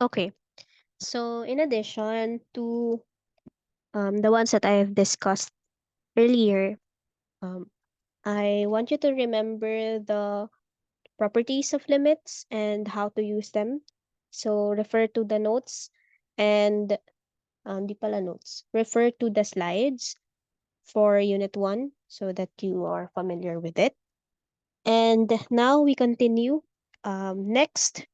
Okay, so in addition to the ones that I have discussed earlier, um, I want you to remember the properties of limits and how to use them. So refer to the notes and di pala notes. Refer to the slides for Unit 1 so that you are familiar with it. And now we continue. Next,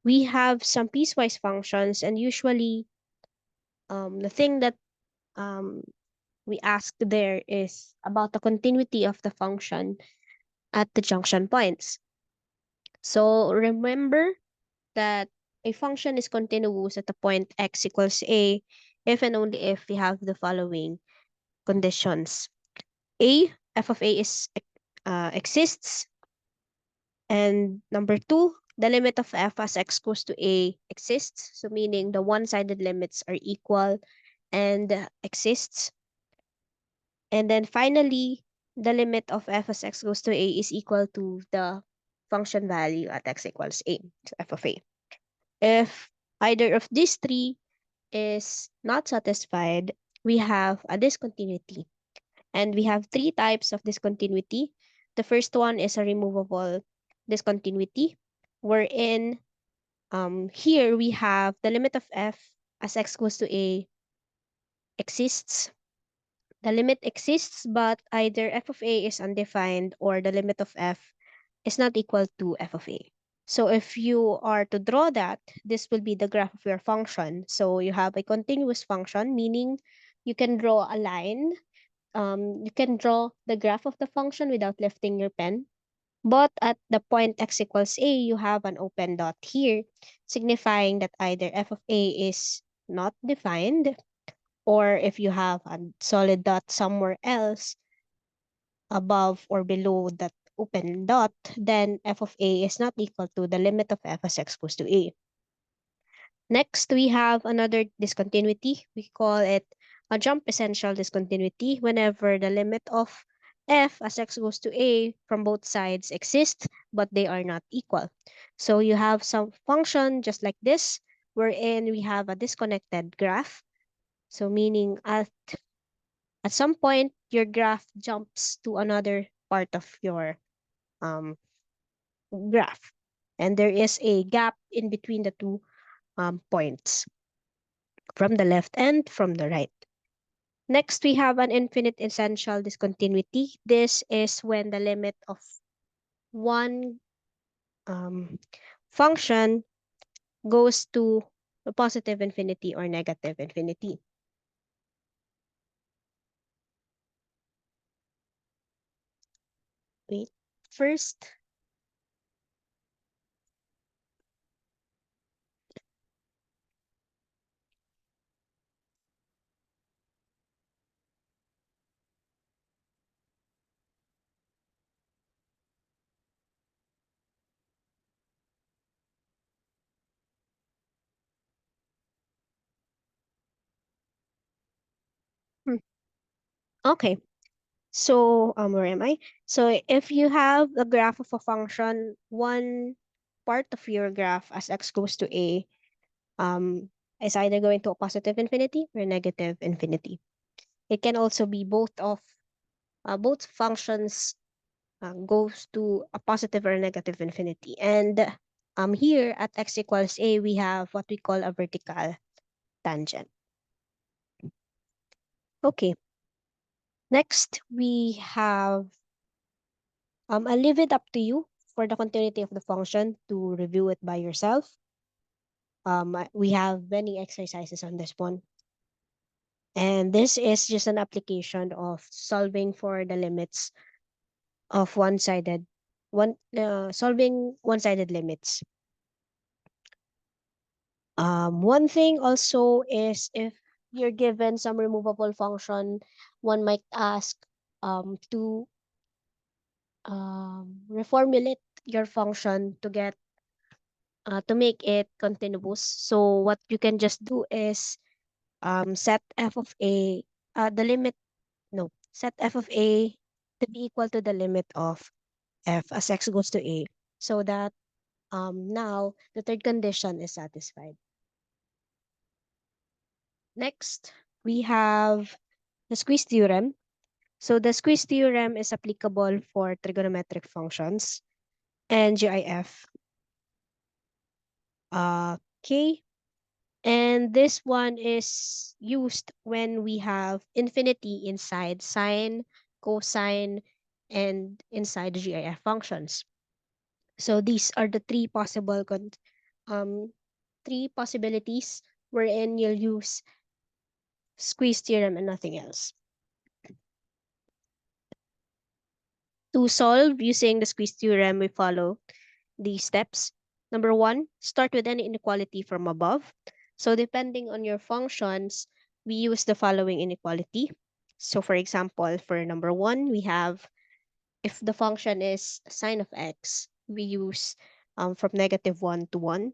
we have some piecewise functions, and usually the thing that um, we ask there is about the continuity of the function at the junction points. So remember that a function is continuous at the point x equals a if and only if we have the following conditions. A, f of a is exists, and number two, the limit of f as x goes to a exists, so meaning the one-sided limits are equal and exists. And then finally, the limit of f as x goes to a is equal to the function value at x equals a, so f of a. If either of these three is not satisfied, we have a discontinuity. And we have three types of discontinuity. The first one is a removable discontinuity, wherein here we have the limit of f as x goes to a exists. The limit exists, but either f of a is undefined or the limit of f is not equal to f of a. So if you are to draw that, this will be the graph of your function. So you have a continuous function, meaning you can draw a line. You can draw the graph of the function without lifting your pen. But at the point x equals a, you have an open dot here, signifying that either f of a is not defined, or if you have a solid dot somewhere else above or below that open dot, then f of a is not equal to the limit of f as x goes to a. Next, we have another discontinuity. We call it a jump essential discontinuity whenever the limit of f as x goes to a from both sides exists, but they are not equal. So you have some function just like this, wherein we have a disconnected graph. So meaning at some point, your graph jumps to another part of your um, graph. And there is a gap in between the two points from the left and from the right. Next, we have an infinite essential discontinuity. This is when the limit of one um, function goes to a positive infinity or negative infinity. Wait, first, hmm, okay. So, where am I? So, if you have a graph of a function, one part of your graph as x goes to a um, is either going to a positive infinity or negative infinity. It can also be both functions goes to a positive or negative infinity. And here at x equals a, we have what we call a vertical tangent. Okay, next we have I'll leave it up to you for the continuity of the function to review it by yourself. We have many exercises on this one. And this is just an application of solving for the limits of solving one-sided limits. One thing also is if you're given some removable function, one might ask to reformulate your function to make it continuous. So what you can just do is set f of a the limit no set f of a to be equal to the limit of f as x goes to a, so that Now the third condition is satisfied. Next, we have the squeeze theorem. So the squeeze theorem is applicable for trigonometric functions and GIF. Okay. And this one is used when we have infinity inside sine, cosine, and inside the GIF functions. So these are the um, three possibilities wherein you'll use squeeze theorem and nothing else. To solve using the squeeze theorem, we follow these steps. Number one, start with any inequality from above. So depending on your functions, we use the following inequality. So for example, for number one, we have if the function is sine of x, we use from -1 to 1.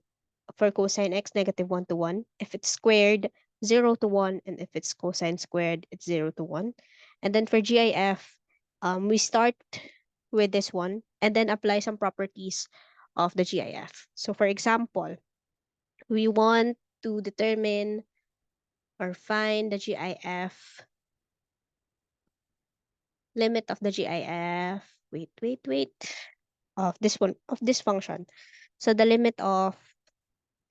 For cosine x, -1 to 1. If it's squared, 0 to 1. And if it's cosine squared, it's 0 to 1. And then for GIF, we start with this one and then apply some properties of the GIF. So for example, we want to determine or find the GIF limit of the GIF. Wait. Of this one, of this function. So the limit of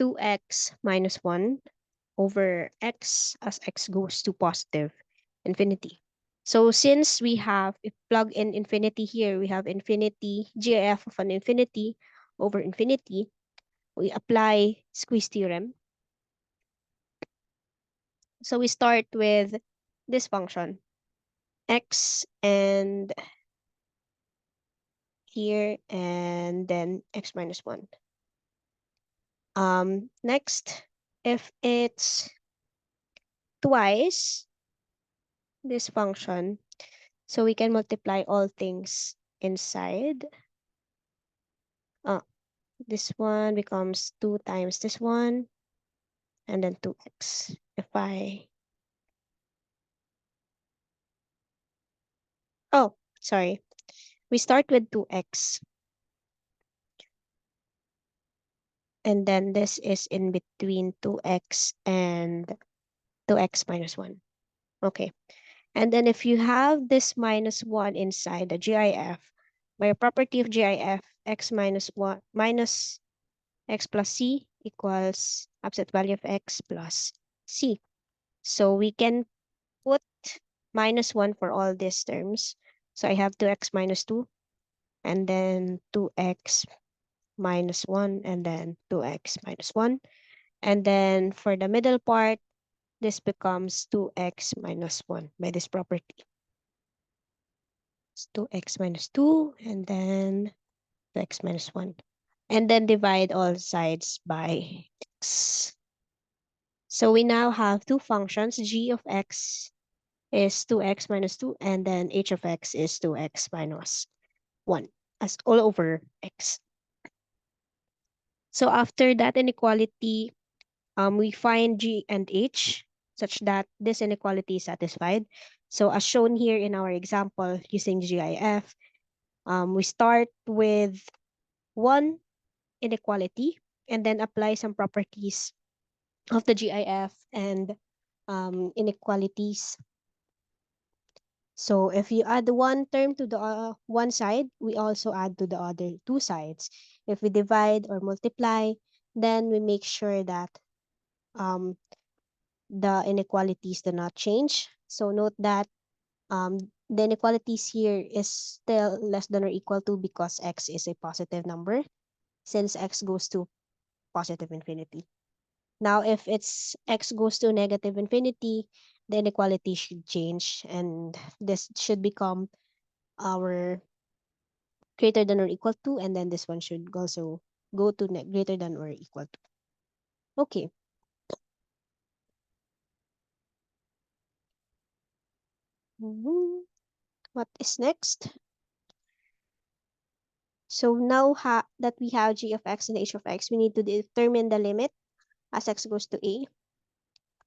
2x minus 1 over x as x goes to positive infinity. So since we have, if plug in infinity here, we have infinity, GIF of an infinity over infinity, we apply squeeze theorem. So we start with this function, x and here, and then x minus 1. Next, if it's twice this function, so we can multiply all things inside. This one becomes 2 times this one, and then 2x. Oh, sorry. We start with 2x. And then this is in between 2x and 2x minus 1. Okay. And then if you have this minus 1 inside the GIF, by a property of GIF, x minus 1 minus x plus c equals absolute value of x plus c. So we can put minus 1 for all these terms. So I have 2x minus 2, and then 2x minus 1, and then 2x minus 1. And then for the middle part, this becomes 2x minus 1 by this property. It's 2x minus 2, and then 2x minus 1. And then divide all sides by x. So we now have two functions. G of x is 2x minus 2, and then h of x is 2x minus 1 as all over x. So after that inequality, we find g and h such that this inequality is satisfied. So as shown here in our example using GIF, we start with one inequality and then apply some properties of the GIF and inequalities. So if you add one term to the one side, we also add to the other two sides. If we divide or multiply, then we make sure that um, the inequalities do not change. So note that the inequalities here is still less than or equal to because x is a positive number since x goes to positive infinity. Now, if it's x goes to negative infinity, the inequality should change and this should become our greater than or equal to, and then this one should also go to greater than or equal to. Okay. What is next? So now that we have g of x and h of x, we need to determine the limit as x goes to a.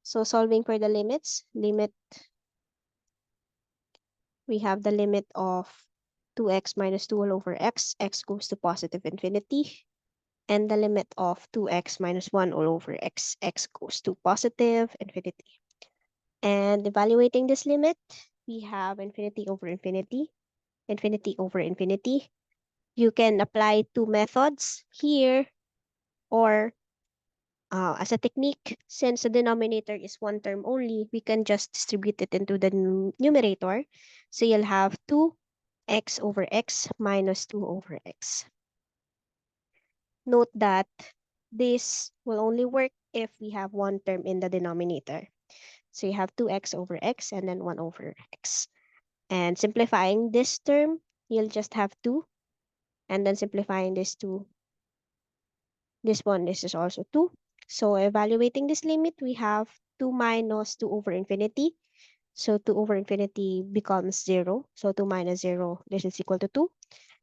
So solving for the limits, we have the limit of 2x minus 2 all over x, x goes to positive infinity. and the limit of 2x minus 1 all over x, x goes to positive infinity. And evaluating this limit, we have infinity over infinity, infinity over infinity. You can apply two methods here, or as a technique, since the denominator is one term only, we can just distribute it into the numerator. So you'll have 2x over x minus 2 over x. Note that this will only work if we have one term in the denominator. So you have 2x over x and then 1 over x. And simplifying this term, you'll just have 2. And then simplifying this to this one, this is also 2. So evaluating this limit, we have 2 minus 2 over infinity. So 2 over infinity becomes 0. So 2 minus 0, this is equal to 2.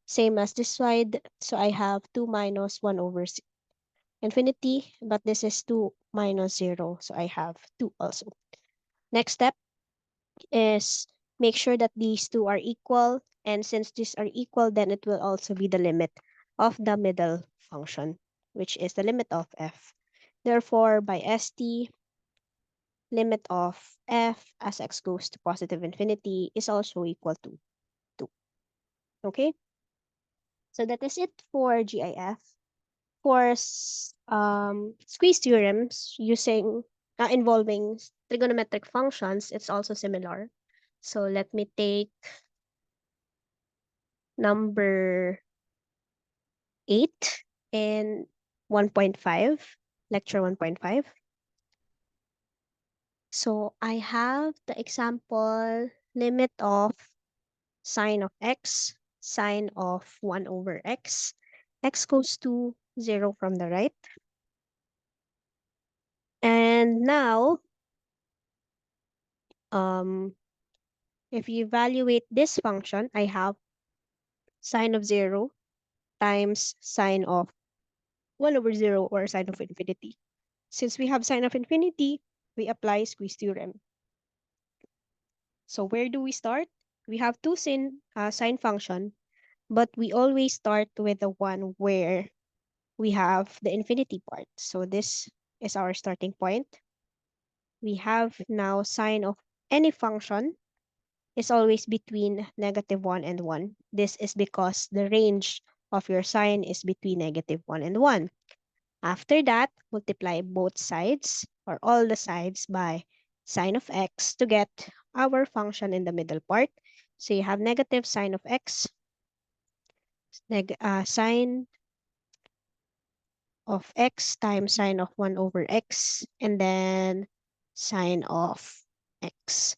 Same as this side. So I have 2 minus 1 over infinity, but this is 2 minus 0. So I have 2 also. Next step is make sure that these two are equal. And since these are equal, then it will also be the limit of the middle function, which is the limit of f. Therefore, by st, limit of f as x goes to positive infinity is also equal to 2. Okay? So that is it for GIF. For squeeze theorems involving trigonometric functions, it's also similar. So let me take number 8 and 1.5, lecture 1.5. So I have the example limit of sine of x, sine of 1 over x. X goes to 0 from the right. And now, if you evaluate this function, I have sine of 0 times sine of 1 over 0 or sine of infinity. Since we have sine of infinity, we apply squeeze theorem. So where do we start? We have two sine function, but we always start with the one where we have the infinity part. So this is our starting point. We have now sine of any function is always between -1 and 1. This is because the range of your sine is between -1 and 1. After that, multiply both sides or all the sides by sine of x to get our function in the middle part. So you have negative sine of x, sine of x times sine of 1 over x, and then sine of x.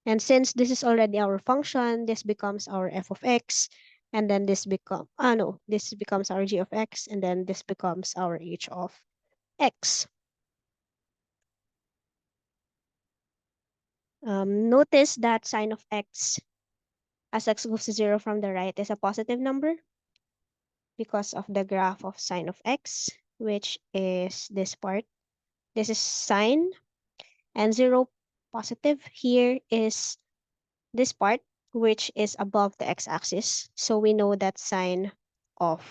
And since this is already our function, this becomes our f of x, and then this becomes our g of x, and then this becomes our h of x. Notice that sine of x as x goes to 0 from the right is a positive number because of the graph of sine of x, which is this part. This is sine, and 0 positive here is this part, which is above the x-axis. So we know that sine of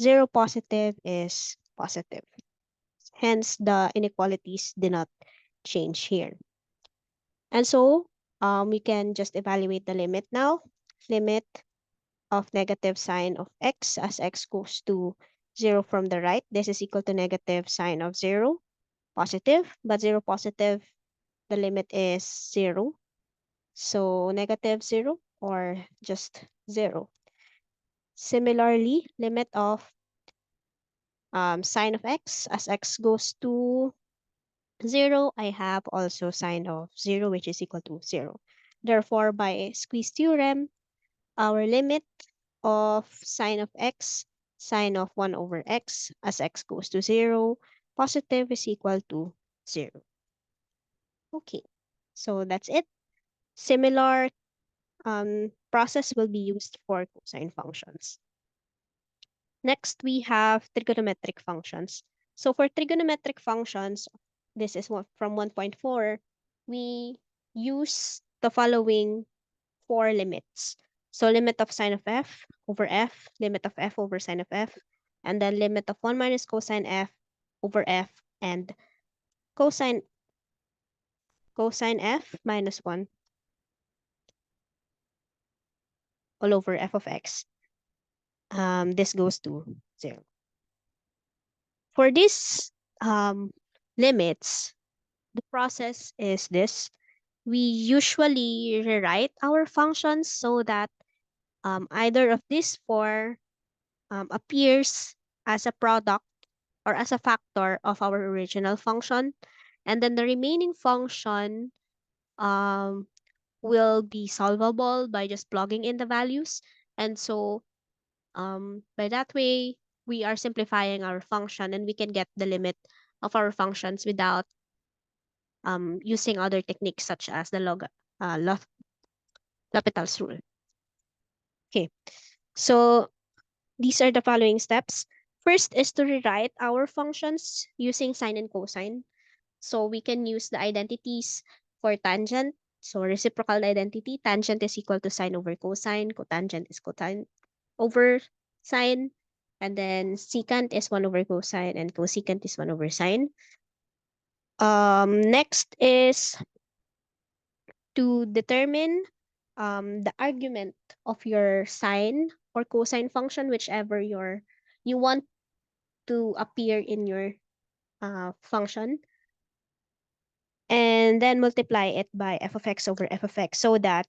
0 positive is positive. Hence, the inequalities did not change here. And so we can just evaluate the limit now. Limit of negative sine of x as x goes to 0 from the right. This is equal to negative sine of 0 positive, but 0 positive, the limit is 0. So negative 0 or just 0. Similarly, limit of sine of x as x goes to 0, I have also sine of 0, which is equal to 0. Therefore, by squeeze theorem, our limit of sine of x, sine of 1 over x as x goes to 0, positive is equal to 0. Okay, so that's it. Similar process will be used for cosine functions. Next, we have trigonometric functions. So for trigonometric functions, this is from 1.4, we use the following 4 limits. So limit of sine of f over f, limit of f over sine of f, and then limit of 1 minus cosine f over f and cosine f minus 1 all over f of x. This goes to 0. For these limits, the process is this. We usually rewrite our functions so that either of these four appears as a product or as a factor of our original function. And then the remaining function um, will be solvable by just plugging in the values. And so by that way, we are simplifying our function and we can get the limit of our functions without using other techniques such as the L'Hopital's rule. Okay, so these are the following steps. First is to rewrite our functions using sine and cosine. So we can use the identities for tangent. So reciprocal identity, tangent is equal to sine over cosine, cotangent is cosine over sine, and then secant is 1 over cosine, and cosecant is 1 over sine. Next is to determine the argument of your sine or cosine function, whichever you want to appear in your function, and then multiply it by f of x over f of x so that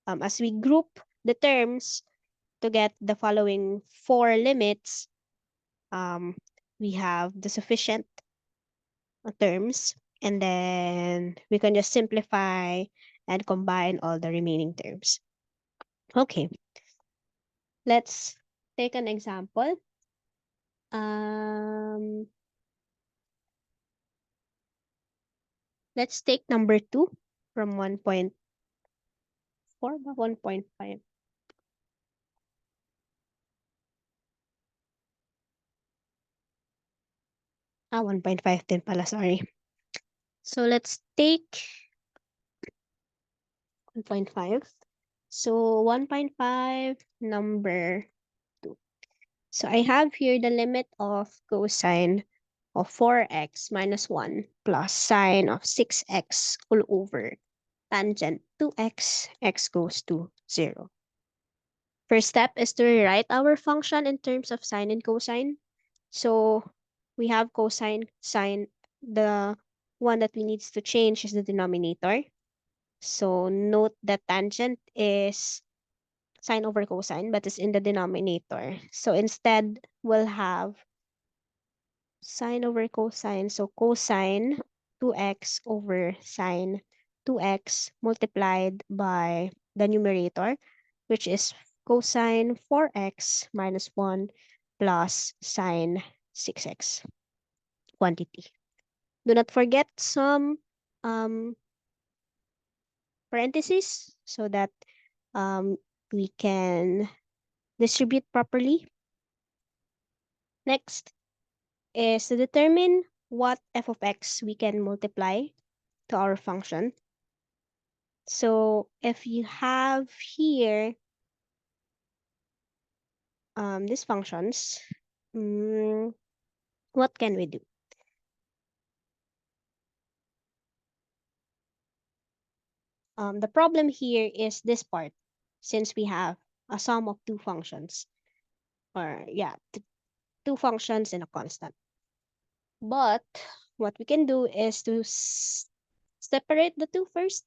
as we group the terms to get the following four limits, um, we have the sufficient terms, and then we can just simplify and combine all the remaining terms. Okay, let's take an example. Um, let's take number 2 from 1.4 ba 1.5. 1.5 din pala, sorry. So let's take 1.5. So 1.5 number 2. So I have here the limit of cosine of 4x minus 1 plus sine of 6x all over tangent 2x, x goes to 0. First step is to rewrite our function in terms of sine and cosine. So we have cosine, sine. The one that we need to change is the denominator. So note that tangent is sine over cosine, but it's in the denominator. So instead, we'll have sine over cosine. So cosine 2x over sine 2x multiplied by the numerator, which is cosine 4x minus 1 plus sine 6x quantity. Do not forget some um, parentheses so that we can distribute properly. Next is to determine what f of x we can multiply to our function. So if you have here these functions, what can we do? The problem here is this part, since we have a sum of two functions, or yeah, two functions and a constant. But what we can do is to separate the two first.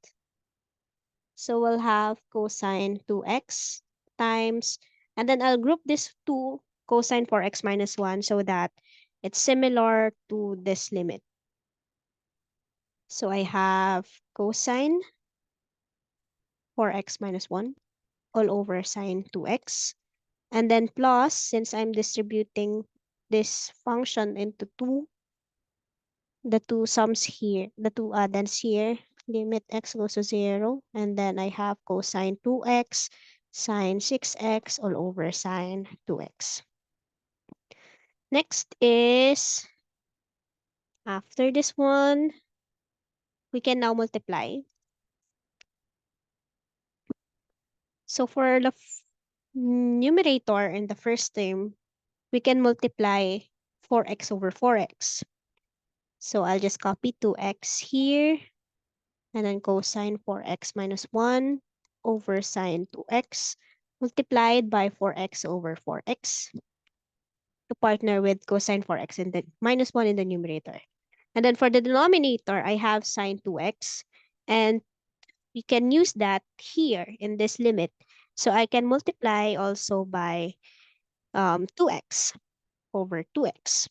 So we'll have cosine 2x times, and then I'll group this two cosine 4x minus 1 so that it's similar to this limit. So I have cosine 4x minus 1 all over sine 2x. And then plus, since I'm distributing this function into the two sums here, the two addends here, limit x goes to 0. And then I have cosine 2x sine 6x all over sine 2x. Next is, after this one, we can now multiply. So for the numerator in the first term, we can multiply 4x over 4x. So I'll just copy 2x here and then cosine 4x minus 1 over sine 2x multiplied by 4x over 4x to partner with cosine 4x in the minus 1 in the numerator. And then for the denominator, I have sine 2x, and we can use that here in this limit. So I can multiply also by 2x over 2x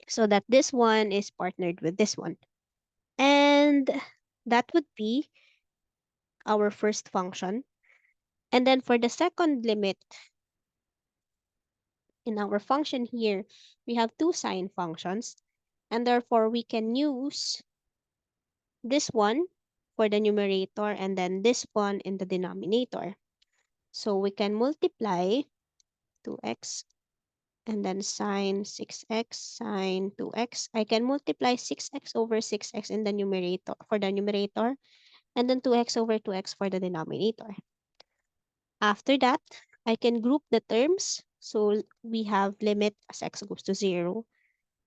so that this one is partnered with this one. And that would be our first function. And then for the second limit in our function here, we have two sine functions. And therefore, we can use this one for the numerator and then this one in the denominator. So we can multiply 2x and then sine 6x sine 2x. I can multiply 6x over 6x in the numerator for the numerator and then 2x over 2x for the denominator. After that, I can group the terms. So we have limit as x goes to 0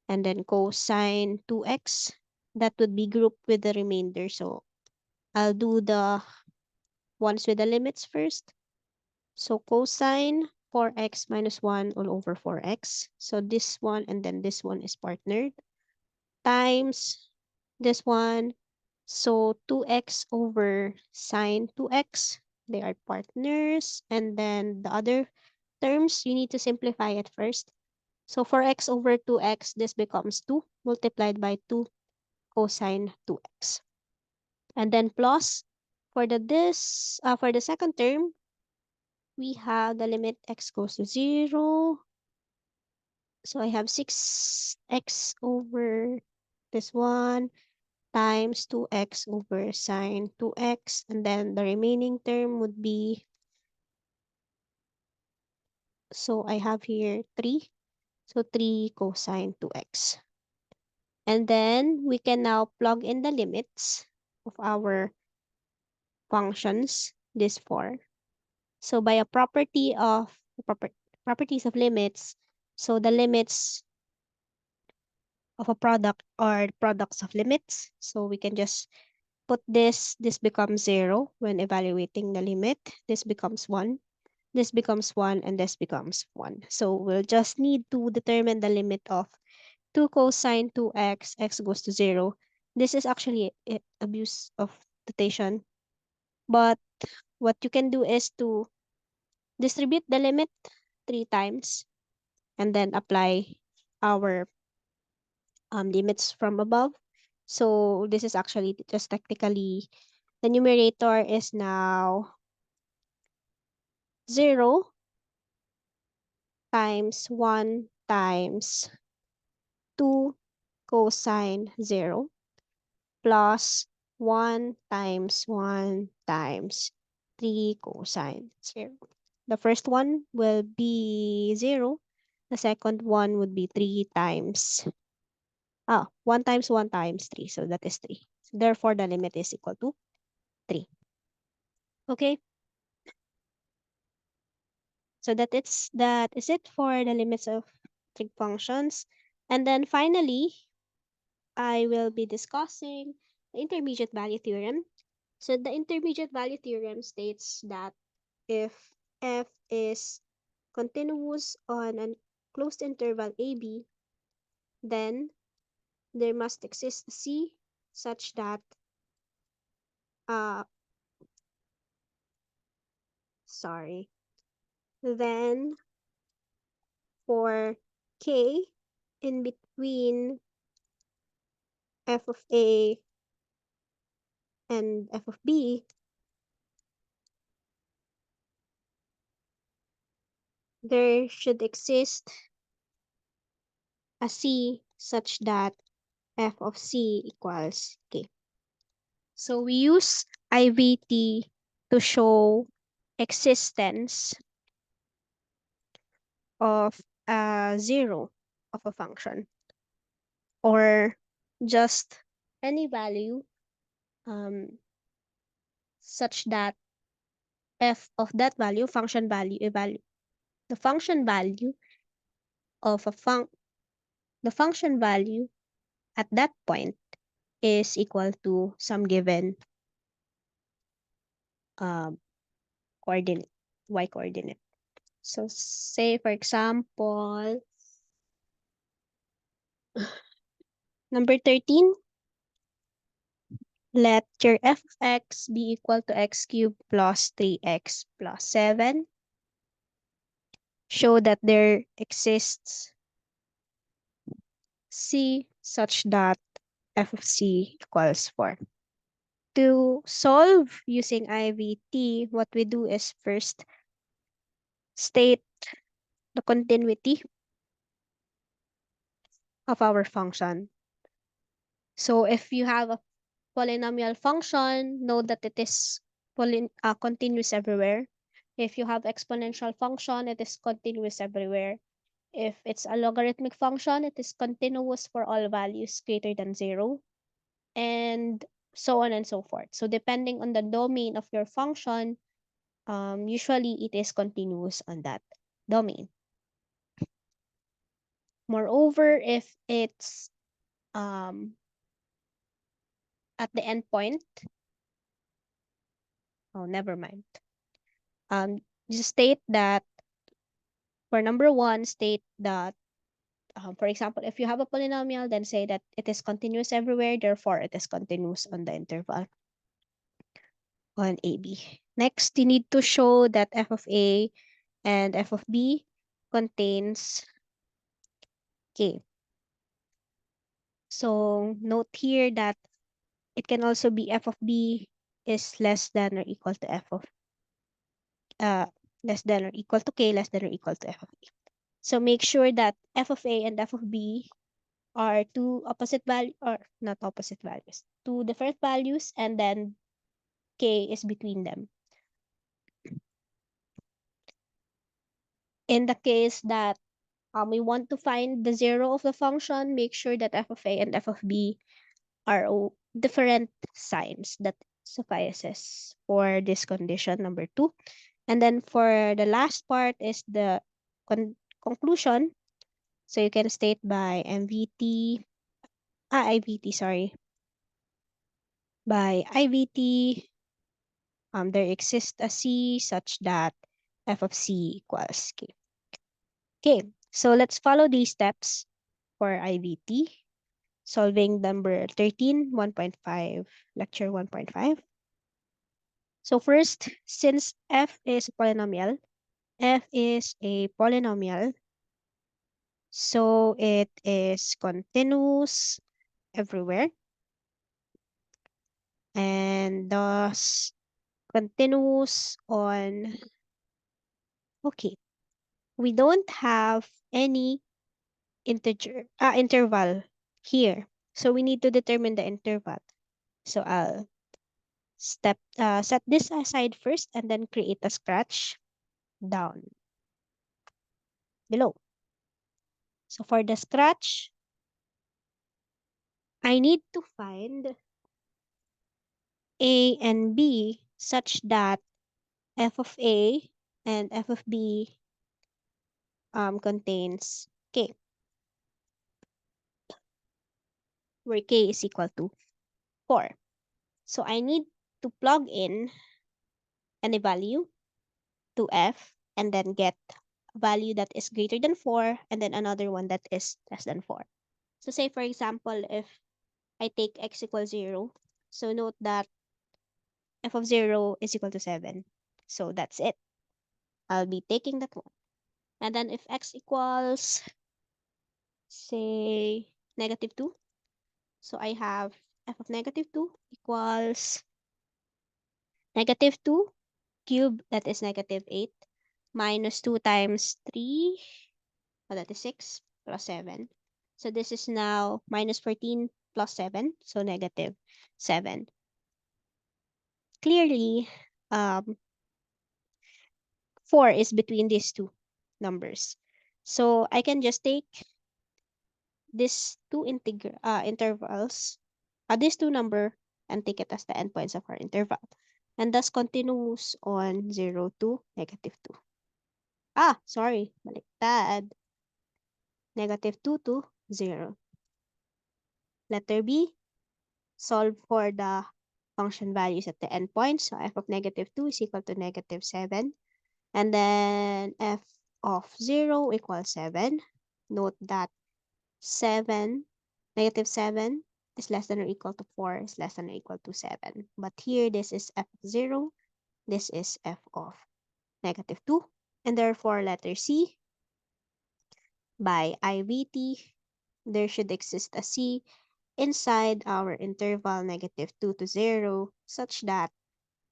and then cosine 2x. That would be grouped with the remainder. So I'll do the ones with the limits first. So cosine 4x minus 1 all over 4x. So this one and then this one is partnered times this one. So 2x over sine 2x, they are partners. And then the other terms, you need to simplify it first. So for x over 2x, this becomes 2 multiplied by 2 cosine 2x. And then plus for for the second term, we have the limit x goes to 0. So I have 6x over this one times 2x over sine 2x. And then the remaining term would be, so I have here 3. So 3 cosine 2x. And then we can now plug in the limits of our functions, this 4. So by a property of properties of limits, so the limits of a product are products of limits. So we can just put this becomes 0 when evaluating the limit. This becomes 1, this becomes 1, and this becomes 1. So we'll just need to determine the limit of 2 cosine 2x, x goes to 0. This is actually abuse of notation. But what you can do is to distribute the limit 3 times and then apply our limits from above. So this is actually just technically, the numerator is now 0 times 1 times 2 cosine 0 plus 1 times 1 times 3 cosine 0. The first one will be 0. The second one would be 3 times 1 times 1 times 3. So that is 3. Therefore, the limit is equal to 3. Okay? So that is it for the limits of trig functions. And then finally, I will be discussing the intermediate value theorem. So the intermediate value theorem states that if f is continuous on a closed interval AB, then there must exist a C such that uh sorry. Then for K in between f of A and f of B, there should exist a C such that f of C equals K. So we use IVT to show existence of a zero of a function or just any value such that f of that value, function value, the function value of the function value at that point is equal to some given um, coordinate, y coordinate. So say for example, number 13, let your f of x be equal to x cubed plus 3x plus 7. Show that there exists c such that f of c equals 4. To solve using IVT, what we do is first state the continuity of our function. So if you have a polynomial function, know that it is continuous everywhere. If you have exponential function, it is continuous everywhere. If it's a logarithmic function, it is continuous for all values greater than 0, and so on and so forth. So depending on the domain of your function, usually it is continuous on that domain. Moreover, if it's at the endpoint, oh, never mind. Just state that for number 1, state that, for example, if you have a polynomial, then say that it is continuous everywhere, therefore it is continuous on the interval on AB. Next, you need to show that f of A and f of B contains K. So note here that it can also be f of B is less than or equal to f of less than or equal to K, less than or equal to f of A. So make sure that f of A and f of B are two opposite value, or not opposite values, two different values, and then K is between them. In the case that we want to find the zero of the function, make sure that f of A and f of B are different signs. That suffices for this condition number 2. And then for the last part is the conclusion. So you can state by IVT, sorry. By IVT, there exists a C such that f of C equals K. Okay, so let's follow these steps for IVT. Solving number 13, 1.5, lecture 1.5. So first, since f is a polynomial, so it is continuous everywhere, and thus continuous on, okay, we don't have any interval here. So we need to determine the interval. So I'll set this aside first and then create a scratch down below. So for the scratch, I need to find A and B such that f of A and f of B contains K, where K is equal to 4. So I need to plug in any value to f and then get a value that is greater than 4 and then another one that is less than 4. So say for example, if I take x equals 0, so note that f of 0 is equal to 7. So that's it. I'll be taking that one. And then if x equals, say, negative 2, so I have f of negative 2 equals negative 2 cubed, that is negative 8, minus 2 times 3, that is 6, plus 7. So this is now minus 14 plus 7, so negative 7. Clearly, 4 is between these two numbers. So I can just take these two intervals, this two number, and take it as the endpoints of our interval. And thus continues on 0 to negative 2. Sorry, baliktad. -2 to 0. Letter B, solve for the function values at the endpoint. So f of -2 is equal to -7. And then f of 0 equals 7. Note that 7, -7 is less than or equal to 4 is less than or equal to 7. But here, this is f of 0. This is f of -2. And therefore, letter C, by IVT, there should exist a C inside our interval -2 to 0 such that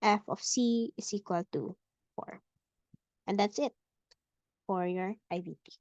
f of C is equal to 4. And that's it for your IVT.